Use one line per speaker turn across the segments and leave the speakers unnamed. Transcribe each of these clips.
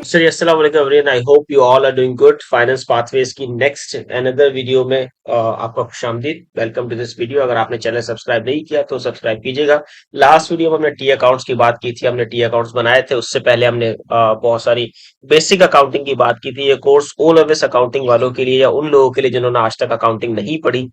Sir अस्सलाम वालेकुम everyone, I hope you all are doing good. Finance pathways की next another video में आपका खुशामदीद। Welcome to this video. अगर आपने चैनल सब्सक्राइब नहीं किया तो सब्सक्राइब कीजिएगा। लास्ट वीडियो में हमने टी अकाउंट्स की बात की थी, हमने टी अकाउंट्स बनाए थे। उससे पहले हमने बहुत सारी बेसिक अकाउंटिंग की बात की थी। ये कोर्स ओ लेवल्स अकाउंटिंग वालों के लिए या उन लोगों के लिए जिन्होंने आज तक अकाउंटिंग नहीं पढ़ी।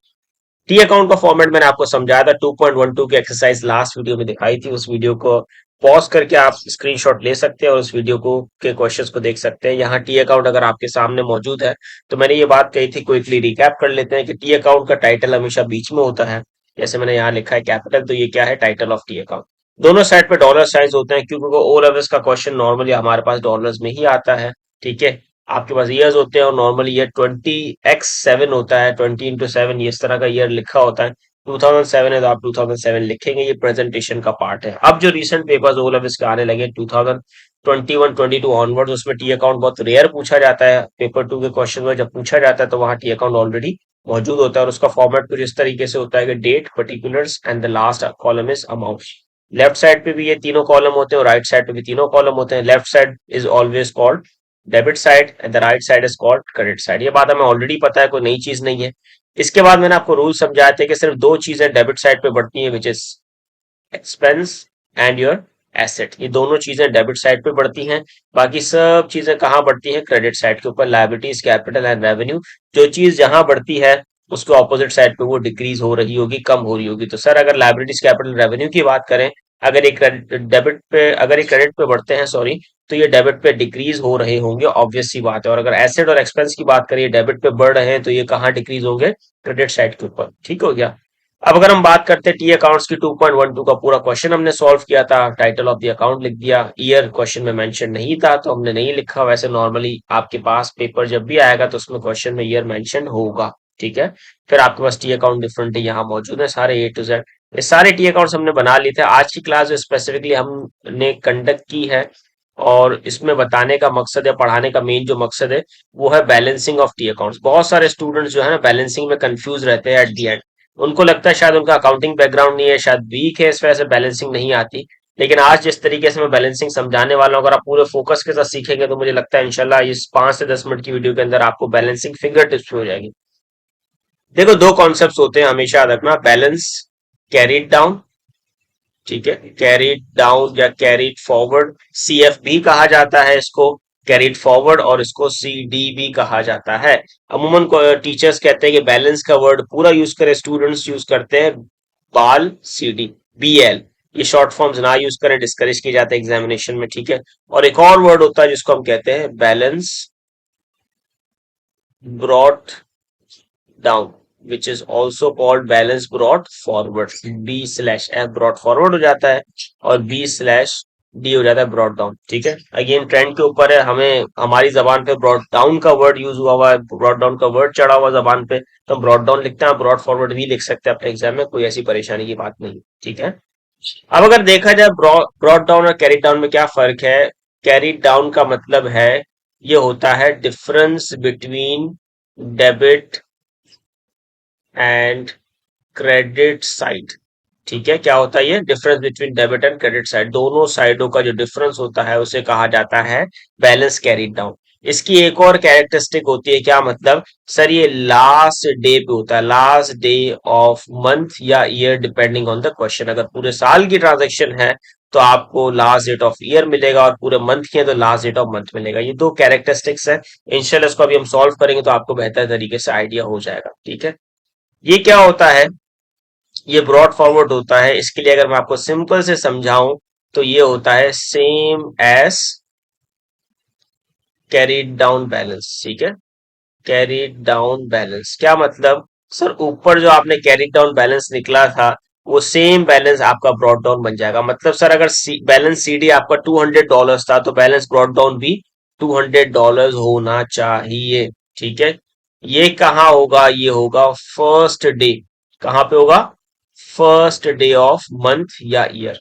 टी अकाउंट का फॉर्मेट मैंने आपको समझाया था, 2.12 की एक्सरसाइज लास्ट वीडियो में दिखाई थी। उस वीडियो को पॉज करके आप स्क्रीनशॉट ले सकते हैं और उस वीडियो को के क्वेश्चंस को देख सकते हैं। यहाँ टी अकाउंट अगर आपके सामने मौजूद है तो मैंने ये बात कही थी, क्विकली रिकैप कर लेते हैं कि टी अकाउंट का टाइटल हमेशा बीच में होता है। जैसे मैंने यहाँ लिखा है कैपिटल, तो ये क्या है? Title of T account. दोनों साइड पे डॉलर साइज होते हैं क्योंकि ओ लेवल्स का क्वेश्चन नॉर्मली हमारे पास डॉलर्स में ही आता है। ठीक है, आपके पास ईयर्स होते हैं और नॉर्मली ये 20x7 होता है, 20 into 7 इस तरह का ईयर लिखा होता है। 2007 है तो आप 2007 लिखेंगे। ये प्रेजेंटेशन का पार्ट है। अब जो रीसेंट पेपर्स ओ लेवल्स के आने लगे 2021-22 ऑनवर्ड्स, उसमें टी अकाउंट बहुत रेयर पूछा जाता है। पेपर 2 के क्वेश्चन में जब पूछा जाता है तो वहां टी अकाउंट ऑलरेडी मौजूद होता है और उसका फॉर्मेट कुछ इस तरीके से होता है कि date, particulars and the last column is amount. Left side पे भी ये तीनों कॉलम होते हैं और राइट साइड पे भी तीनों कॉलम होते हैं। Left side is always called debit side and the right side is called credit side. ये बात हमें ऑलरेडी पता है, कोई नई चीज नहीं है। इसके बाद मैंने आपको रूल समझाए थे कि सिर्फ दो चीजें डेबिट साइड पे बढ़ती हैं, which is expense and your asset. ये दोनों चीजें डेबिट साइड पे बढ़ती हैं। बाकी सब चीजें कहाँ बढ़ती हैं? क्रेडिट साइड के ऊपर। लायबिलिटीज, कैपिटल एंड रेवेन्यू, जो चीज जहां बढ़ती है उसके ऑपोजिट साइड पे वो डिक्रीज हो रही होगी, कम हो रही होगी। तो सर अगर लायबिलिटीज, कैपिटल, रेवेन्यू की बात करें, अगर एक डेबिट पे, अगर एक क्रेडिट पे बढ़ते हैं, सॉरी, तो ये डेबिट पे डिक्रीज हो रहे होंगे, ऑब्वियस सी बात है। और अगर एसेट और एक्सपेंस की बात करिए, डेबिट पे बढ़ रहे हैं तो ये कहाँ डिक्रीज होंगे? क्रेडिट साइड के ऊपर। ठीक हो गया। अब अगर हम बात करते हैं टी अकाउंट्स की, 2.12 का पूरा क्वेश्चन हमने सॉल्व किया था। टाइटल ऑफ द अकाउंट लिख दिया। ईयर क्वेश्चन में मेंशन नहीं था तो हमने नहीं लिखा। वैसे नॉर्मली आपके पास पेपर जब भी आएगा तो उसमें क्वेश्चन में ईयर मेंशन होगा। ठीक है, फिर आपके पास टी अकाउंट डिफरेंट है, यहाँ मौजूद है सारे ए टू जेड। ये सारे टी अकाउंट्स हमने बना लिए थे। आज की क्लास जो स्पेसिफिकली हमने कंडक्ट की है और इसमें बताने का मकसद या पढ़ाने का मेन जो मकसद है वो है बैलेंसिंग ऑफ टी अकाउंट्स। बहुत सारे स्टूडेंट्स जो है ना बैलेंसिंग में कंफ्यूज रहते हैं एट दी एंड। उनको लगता है शायद उनका अकाउंटिंग बैकग्राउंड नहीं है, शायद वीक है, इस वजह से बैलेंसिंग नहीं आती। लेकिन आज जिस तरीके से मैं बैलेंसिंग समझाने वाला हूं, अगर आप पूरे फोकस के साथ सीखेंगे तो मुझे लगता है इंशाल्लाह इस 5 से 10 मिनट की वीडियो के अंदर आपको बैलेंसिंग फिंगर टिप्स हो जाएगी। देखो, दो कॉन्सेप्ट्स होते हैं, हमेशा याद रखना। बैलेंस कैरीड डाउन, ठीक है, कैरीड डाउन या कैरीड फॉरवर्ड, सीएफ भी कहा जाता है इसको, कैरीड फॉरवर्ड, और इसको सीडी भी कहा जाता है। अमूमन टीचर्स कहते हैं कि बैलेंस का वर्ड पूरा यूज करें, स्टूडेंट्स यूज करते हैं बाल, सीडी, बीएल। ये शॉर्ट फॉर्म्स ना यूज करें, डिस्करेज किए जाते हैं एग्जामिनेशन में। ठीक है, और एक और वर्ड होता है जिसको हम कहते हैं balance brought down, which is also called balance brought forward. B slash F brought forward हो जाता है और बी स्लैश डी हो जाता है ब्रॉट डाउन। ठीक है, अगेन ट्रेंड के ऊपर है। हमें हमारी जबान पे ब्रॉट डाउन का वर्ड यूज हुआ है, ब्रॉट डाउन का वर्ड चढ़ा हुआ जबान पे, तो हम ब्रॉट डाउन लिखते हैं। ब्रॉट फॉरवर्ड भी लिख सकते हैं अपने एग्जाम में, कोई ऐसी परेशानी की बात नहीं। ठीक है, अब अगर देखा जाए ब्रॉट डाउन और कैरी डाउन में क्या फर्क है? कैरी डाउन का मतलब है, ये होता है difference between debit and credit side. ठीक है, क्या होता है ये? Difference between debit and credit side, दोनों साइडों का जो डिफरेंस होता है उसे कहा जाता है बैलेंस कैरीड डाउन। इसकी एक और कैरेक्टरिस्टिक होती है, क्या मतलब? सर ये लास्ट डे पे होता है, लास्ट डे ऑफ मंथ या year, depending on the question. अगर पूरे साल की ट्रांजेक्शन है तो आपको लास्ट डेट ऑफ ईयर मिलेगा, और पूरे मंथ की है तो लास्ट डेट ऑफ मंथ मिलेगा। ये दो कैरेक्टरिस्टिक्स है। इंशाल्लाह इसको अभी हम सॉल्व करेंगे तो आपको बेहतर तरीके से आइडिया हो जाएगा। ठीक है, ये क्या होता है? ये ब्रॉड फॉरवर्ड होता है। इसके लिए अगर मैं आपको सिंपल से समझाऊं तो ये होता है same as carried down balance. ठीक है, कैरीड डाउन बैलेंस क्या मतलब? सर ऊपर जो आपने कैरीड डाउन बैलेंस निकला था वो सेम बैलेंस आपका ब्रॉड डाउन बन जाएगा। मतलब सर अगर बैलेंस सीडी आपका $200 था तो बैलेंस ब्रॉड डाउन भी $200 होना चाहिए। ठीक है, ये कहाँ होगा? ये होगा फर्स्ट डे। कहाँ पे होगा? फर्स्ट डे ऑफ मंथ या ईयर।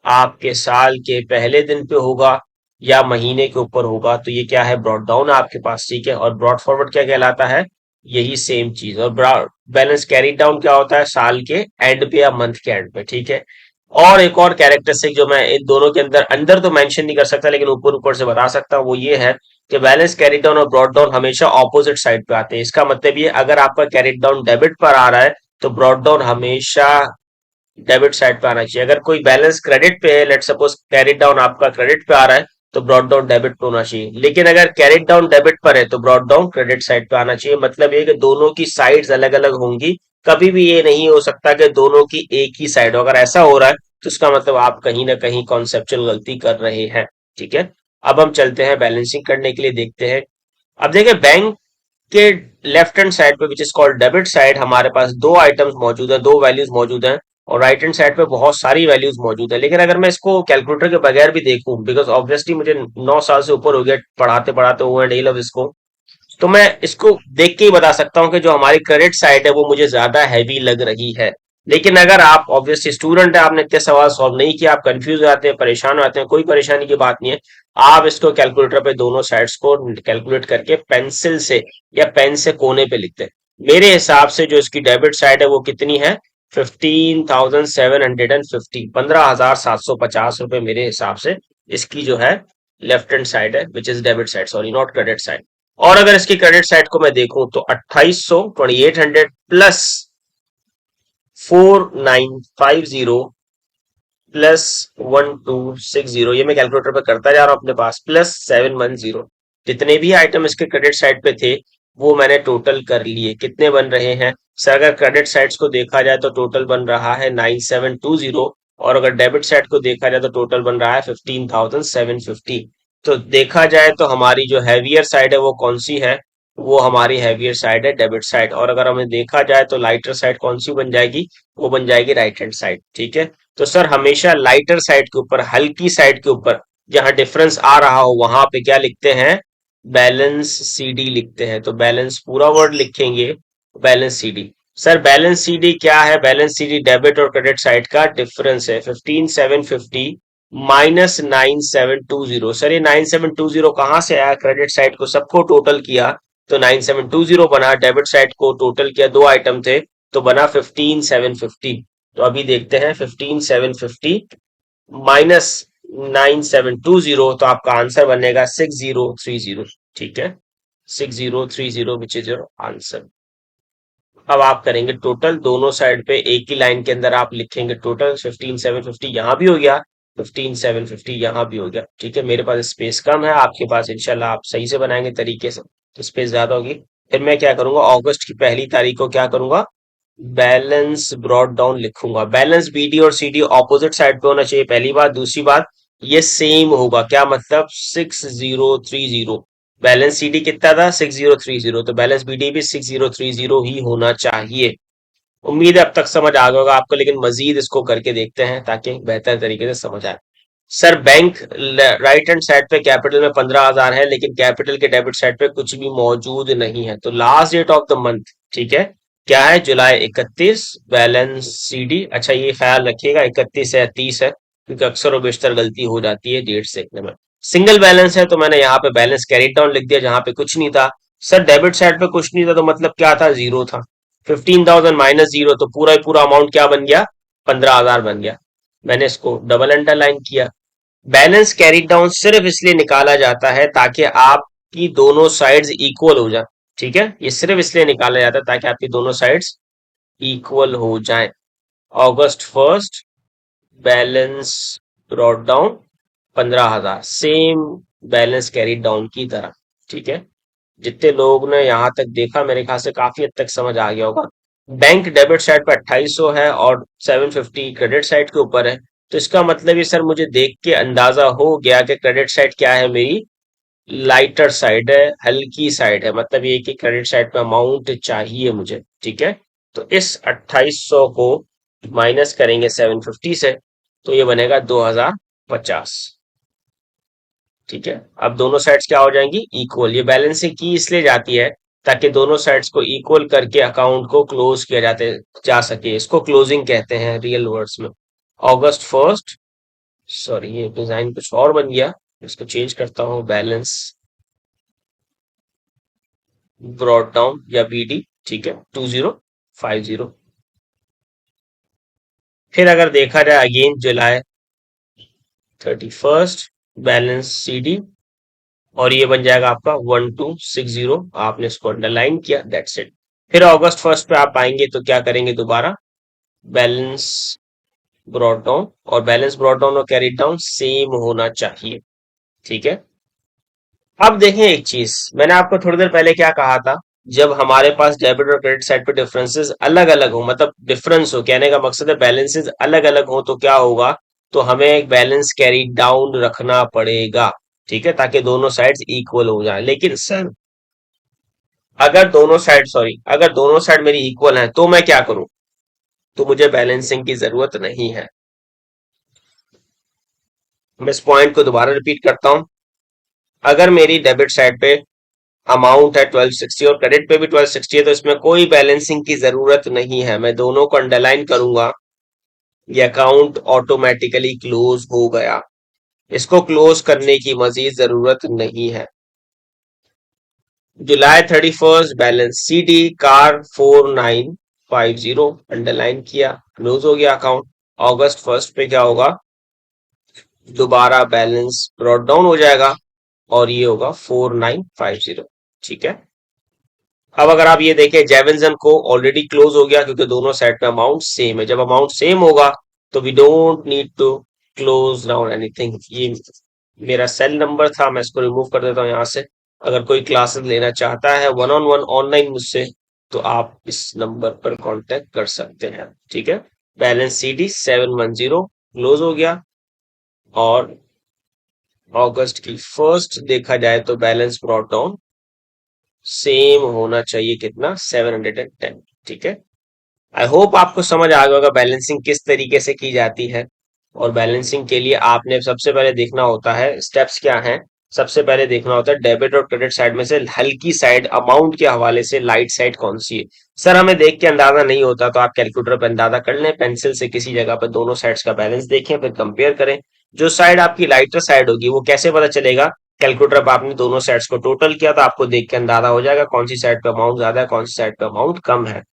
आपके साल के पहले दिन पे होगा या महीने के ऊपर होगा, तो ये क्या है? ब्रॉड डाउन आपके पास। ठीक है, और ब्रॉड फॉरवर्ड क्या कहलाता है? यही सेम चीज। और बैलेंस कैरी डाउन क्या होता है? साल के एंड पे या मंथ के एंड पे। ठीक है, और एक और कैरेक्टरिस्टिक जो मैं इन दोनों के अंदर अंदर तो मेंशन नहीं कर सकता लेकिन ऊपर ऊपर से बता सकता हूँ, वो ये है कि बैलेंस कैरी डाउन और ब्रॉड डाउन हमेशा ऑपोजिट साइड पे आते हैं। इसका मतलब ये, अगर आपका कैरी डाउन डेबिट पर आ रहा है तो ब्रॉड डाउन हमेशा डेबिट साइड पे आना चाहिए। अगर कोई बैलेंस क्रेडिट पे है, लेट सपोज कैरी डाउन आपका क्रेडिट पे आ रहा है, तो ब्रॉड डाउन डेबिट पे होना चाहिए। लेकिन अगर कैरी डाउन डेबिट पर है तो ब्रॉड डाउन क्रेडिट साइड पे आना चाहिए। मतलब ये कि दोनों की साइड्स अलग अलग होंगी, कभी भी ये नहीं हो सकता कि दोनों की एक ही साइड हो। अगर ऐसा हो रहा है तो इसका मतलब आप कहीं ना कहीं कॉन्सेप्चुअल गलती कर रहे हैं। ठीक है, अब हम चलते हैं बैलेंसिंग करने के लिए, देखते हैं। अब देखिए, बैंक के लेफ्ट हैंड साइड पे which is called debit side, हमारे पास दो आइटम्स मौजूद है, दो वैल्यूज मौजूद हैं। और राइट हैंड साइड पे बहुत सारी वैल्यूज मौजूद है। लेकिन अगर मैं इसको कैलकुलेटर के बगैर भी देखूं, बिकॉज ऑब्वियसली मुझे 9 साल से ऊपर हो गया पढ़ाते पढ़ाते, ओ एंड ए लव इसको, तो मैं इसको देख के ही बता सकता हूँ कि जो हमारी क्रेडिट साइड है वो मुझे ज्यादा हैवी लग रही है। लेकिन अगर आप ऑब्वियसली स्टूडेंट है, आपने इतने सवाल सॉल्व नहीं किया, आप कंफ्यूज हो जाते हैं, परेशान हो जाते हैं, कोई परेशानी की बात नहीं है। आप इसको कैलकुलेटर पे दोनों साइड्स को कैलकुलेट करके पेंसिल से या पेन से कोने पे लिखते हैं। मेरे हिसाब से जो इसकी डेबिट साइड है वो कितनी है, 15,750, 15,750 रुपए मेरे हिसाब से इसकी जो है लेफ्ट हैंड साइड है, which is debit side, sorry not credit side. और अगर इसकी क्रेडिट साइड को मैं देखूं तो 2800, 2800 प्लस 4950 प्लस 1260, ये मैं कैलकुलेटर पे करता जा रहा हूं अपने पास, प्लस 710, जितने भी आइटम इसके क्रेडिट साइड पे थे वो मैंने टोटल कर लिए। कितने बन रहे हैं सर? अगर क्रेडिट साइड्स को देखा जाए तो टोटल बन रहा है 9720, और अगर डेबिट साइड को देखा जाए तो टोटल बन रहा है 15,750। तो देखा जाए तो हमारी जो हैवियर साइड है वो कौन सी है? वो हमारी हैवियर साइड है डेबिट साइड। और अगर हमें देखा जाए तो लाइटर साइड कौन सी बन जाएगी? वो बन जाएगी राइट हैंड साइड। ठीक है, तो सर हमेशा लाइटर साइड के ऊपर, हल्की साइड के ऊपर जहां डिफरेंस आ रहा हो वहां पे क्या लिखते हैं? बैलेंस सीडी लिखते हैं। तो बैलेंस पूरा वर्ड लिखेंगे, balance CD. Sir balance CD क्या है? बैलेंस सीडी डेबिट और क्रेडिट साइड का डिफरेंस है। 15,750 माइनस 9,720। सर ये 9,720 कहां से आया? क्रेडिट साइड को सबको टोटल किया तो 9,720 बना, डेबिट साइड को टोटल किया, दो आइटम थे तो बना 15,750। तो अभी देखते हैं, 15,750 माइनस 9,720, तो आपका आंसर बनेगा 6,030। ठीक है, 6,030 विच इज योर आंसर। अब आप करेंगे टोटल दोनों साइड पे, एक ही लाइन के अंदर आप लिखेंगे टोटल। 15,750 यहां भी हो गया, 15,750 यहां भी हो गया। ठीक है, मेरे पास स्पेस कम है, आपके पास इंशाल्लाह आप सही से बनाएंगे तरीके से तो स्पेस ज्यादा होगी। फिर मैं क्या करूंगा, अगस्त की पहली तारीख को क्या करूंगा, बैलेंस ब्रॉड डाउन लिखूंगा। बैलेंस बीडी और सीडी ऑपोजिट साइड पे होना चाहिए, पहली बात। दूसरी बात, ये सेम होगा, क्या मतलब? 6,030। बैलेंस सीडी कितना था? 6,030, तो बैलेंस बीडी भी 6,030 ही होना चाहिए। उम्मीद है अब तक समझ आ गया होगा आपको, लेकिन मजीद इसको करके देखते हैं ताकि बेहतर तरीके से समझ आए। Sir bank right hand side पे कैपिटल में 15,000 है, लेकिन कैपिटल के डेबिट साइड पे कुछ भी मौजूद नहीं है। तो last date of the month, ठीक है, क्या है? जुलाई 31। बैलेंस सीडी, अच्छा ये ख्याल रखिएगा 31 है 30 है, क्योंकि अक्सर और बेशतर गलती हो जाती है डेट देखने में। सिंगल बैलेंस है तो मैंने यहाँ पे बैलेंस कैरी डाउन लिख दिया जहां पे कुछ नहीं था। सर डेबिट साइड पे कुछ नहीं था तो मतलब क्या था? जीरो था। 15,000 माइनस जीरो, तो पूरा ही पूरा अमाउंट क्या बन गया? 15,000 बन गया। मैंने इसको डबल अंडरलाइन किया। बैलेंस कैरी डाउन सिर्फ इसलिए निकाला जाता है ताकि आपकी दोनों साइड्स इक्वल हो जाए। ठीक है, ये सिर्फ इसलिए निकाला जाता है ताकि आपकी दोनों साइड्स इक्वल हो जाएं। अगस्त 1 balance brought down 15,000, same balance carry down की तरह। ठीक है, जितने लोग ने यहां तक देखा मेरे ख्याल से काफी हद तक समझ आ गया होगा। बैंक डेबिट साइड पर 2800 है और 750 क्रेडिट साइड के ऊपर है। तो इसका मतलब ये सर मुझे देख के अंदाजा हो गया कि क्रेडिट साइड क्या है मेरी? लाइटर साइड है, हल्की साइड है। मतलब ये कि क्रेडिट साइड पे अमाउंट चाहिए मुझे। ठीक है, तो इस 2800 को माइनस करेंगे 750 से, तो ये बनेगा 2050। ठीक है, अब दोनों साइड्स क्या हो जाएंगी? इक्वल। ये बैलेंसिंग की इसलिए जाती है ताकि दोनों साइड्स को इक्वल करके अकाउंट को क्लोज किया जाते जा सके। इसको क्लोजिंग कहते हैं रियल वर्ड्स में। अगस्त 1, सॉरी ये डिजाइन कुछ और बन गया, इसको चेंज करता हूँ, बैलेंस ब्रॉड डाउन या बीडी। ठीक है, 2050। फिर अगर देखा जाए अगेन जुलाई 31 बैलेंस CD, और ये बन जाएगा आपका 1260। आपने इसको अंडरलाइन किया, दैट्स इट। फिर अगस्त 1 पे आप आएंगे तो क्या करेंगे, दोबारा बैलेंस ब्रॉट डाउन, और बैलेंस ब्रॉट डाउन और कैरी डाउन सेम होना चाहिए। ठीक है। अब देखें एक चीज, मैंने आपको थोड़ी देर पहले क्या कहा था, जब हमारे पास डेबिट और क्रेडिट साइड पे डिफरेंसेस अलग अलग हो, मतलब डिफरेंस हो, कहने का मकसद है बैलेंसेस अलग अलग हो, तो क्या होगा, तो हमें एक बैलेंस कैरी डाउन रखना पड़ेगा। ठीक है, ताकि दोनों साइड्स इक्वल हो जाए। लेकिन सर अगर दोनों साइड मेरी इक्वल है तो मैं क्या करूं, तो मुझे बैलेंसिंग की जरूरत नहीं है। मैं इस पॉइंट को दोबारा रिपीट करता हूं। अगर मेरी डेबिट साइड पे अमाउंट है 1260 और क्रेडिट पे भी 1260 है, तो इसमें कोई बैलेंसिंग की जरूरत नहीं है। मैं दोनों को अंडरलाइन करूंगा, ये अकाउंट ऑटोमेटिकली क्लोज हो गया। इसको क्लोज करने की मजीद जरूरत नहीं है। जुलाई 31 बैलेंस CD कार 4950 अंडरलाइन किया, क्लोज हो गया अकाउंट। अगस्त 1 पे क्या होगा, दोबारा बैलेंस ब्रॉट डाउन हो जाएगा और ये होगा 4950। ठीक है। अब अगर आप ये देखें, जेविंसन को ऑलरेडी क्लोज हो गया क्योंकि दोनों साइड पे अमाउंट सेम है। जब अमाउंट सेम होगा तो we don't need to close down anything. ये मेरा सेल नंबर था, मैं इसको रिमूव कर देता हूँ यहाँ से। अगर कोई क्लासेस लेना चाहता है वन ऑन वन ऑनलाइन मुझसे, तो आप इस नंबर पर कांटेक्ट कर सकते हैं। ठीक है। बैलेंस CD 710 क्लोज हो गया, और अगस्त की फर्स्ट देखा जाए तो बैलेंस ब्रॉट डाउन सेम होना चाहिए, कितना, 710। ठीक है। आई होप आपको समझ आ गया होगा बैलेंसिंग किस तरीके से की जाती है। और बैलेंसिंग के लिए आपने सबसे पहले देखना होता है, स्टेप्स क्या हैं। सबसे पहले देखना होता है डेबिट और क्रेडिट साइड में से हल्की साइड अमाउंट के हवाले से लाइट साइड कौन सी है। सर हमें देख के अंदाजा नहीं होता, तो आप कैलकुलेटर पर अंदाजा कर लें, पेंसिल से किसी जगह पर दोनों साइड्स का बैलेंस देखें, फिर कंपेयर करें। जो साइड आपकी लाइटर साइड होगी वो कैसे पता चलेगा, कैलकुलेटर पर आपने दोनों साइड्स को टोटल किया तो आपको देख के अंदाजा हो जाएगा कौन सी साइड पे अमाउंट ज्यादा है, कौन सी साइड पे अमाउंट कम है।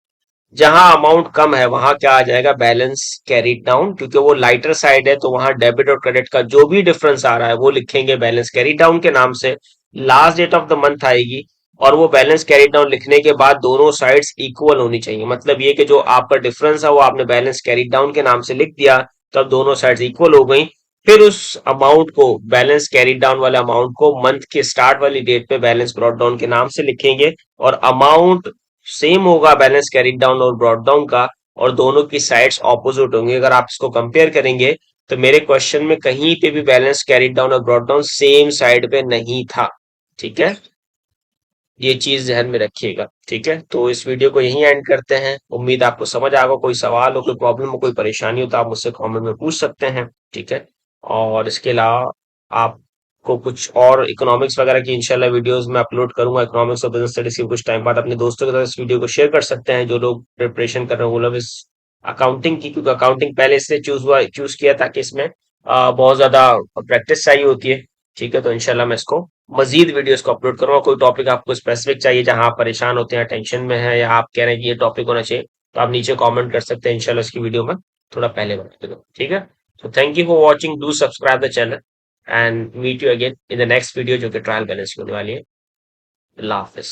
जहां अमाउंट कम है वहां क्या आ जाएगा, बैलेंस कैरीड डाउन, क्योंकि वो लाइटर साइड है, तो वहां डेबिट और क्रेडिट का जो भी डिफरेंस आ रहा है वो लिखेंगे बैलेंस कैरीड डाउन के नाम से। Last date of the month आएगी, और वो बैलेंस कैरीड डाउन लिखने के बाद दोनों साइड्स इक्वल होनी चाहिए। मतलब ये कि जो आपका डिफरेंस है वो आपने बैलेंस कैरीड डाउन के नाम से लिख दिया, तब दोनों साइड्स इक्वल हो गई। फिर उस अमाउंट को, बैलेंस कैरीड डाउन वाले अमाउंट को मंथ के स्टार्ट वाली डेट पे बैलेंस ब्रॉट डाउन के नाम से लिखेंगे, और अमाउंट सेम होगा बैलेंस कैरी डाउन और ब्रॉट डाउन का, और दोनों की साइड्स ऑपोजिट होंगी। अगर आप इसको कंपेयर करेंगे तो मेरे क्वेश्चन में कहीं पे भी बैलेंस कैरी डाउन और ब्रॉट डाउन सेम साइड पे नहीं था। ठीक है, ये चीज ध्यान में रखिएगा। ठीक है, तो इस वीडियो को यहीं एंड करते हैं। उम्मीद आपको समझ आ गया। कोई सवाल हो, कोई प्रॉब्लम हो, कोई परेशानी हो तो आप मुझसे कमेंट में पूछ सकते हैं। ठीक है, और इसके अलावा आपको कुछ और इकोनॉमिक्स वगैरह की इंशाल्लाह वीडियोस मैं अपलोड करूंगा, इकोनॉमिक्स और बिजनेस स्टडीज की। कुछ टाइम बाद अपने दोस्तों के साथ इस वीडियो को शेयर कर सकते हैं जो लोग प्रिपरेशन कर रहे हैं, वो लोग इस अकाउंटिंग की, क्योंकि अकाउंटिंग पहले इसलिए चूज किया ताकि इसमें बहुत ज्यादा प्रैक्टिस चाहिए होती है। ठीक है, तो इंशाल्लाह मैं इसको मजीद वीडियोस को अपलोड करूंगा। कोई टॉपिक आपको स्पेसिफिक चाहिए जहां आप परेशान होते हैं, टेंशन में है, या आप कह रहे हैं कि ये टॉपिक होना चाहिए, तो आप नीचे कमेंट कर सकते हैं। इंशाल्लाह इसकी वीडियो में थोड़ा पहले बना दूंगा। ठीक है, तो thank you for watching, do subscribe the channel, and meet you again in the next video जो कि ट्रायल बैलेंस की होने वाली है। अल्लाह हाफिज।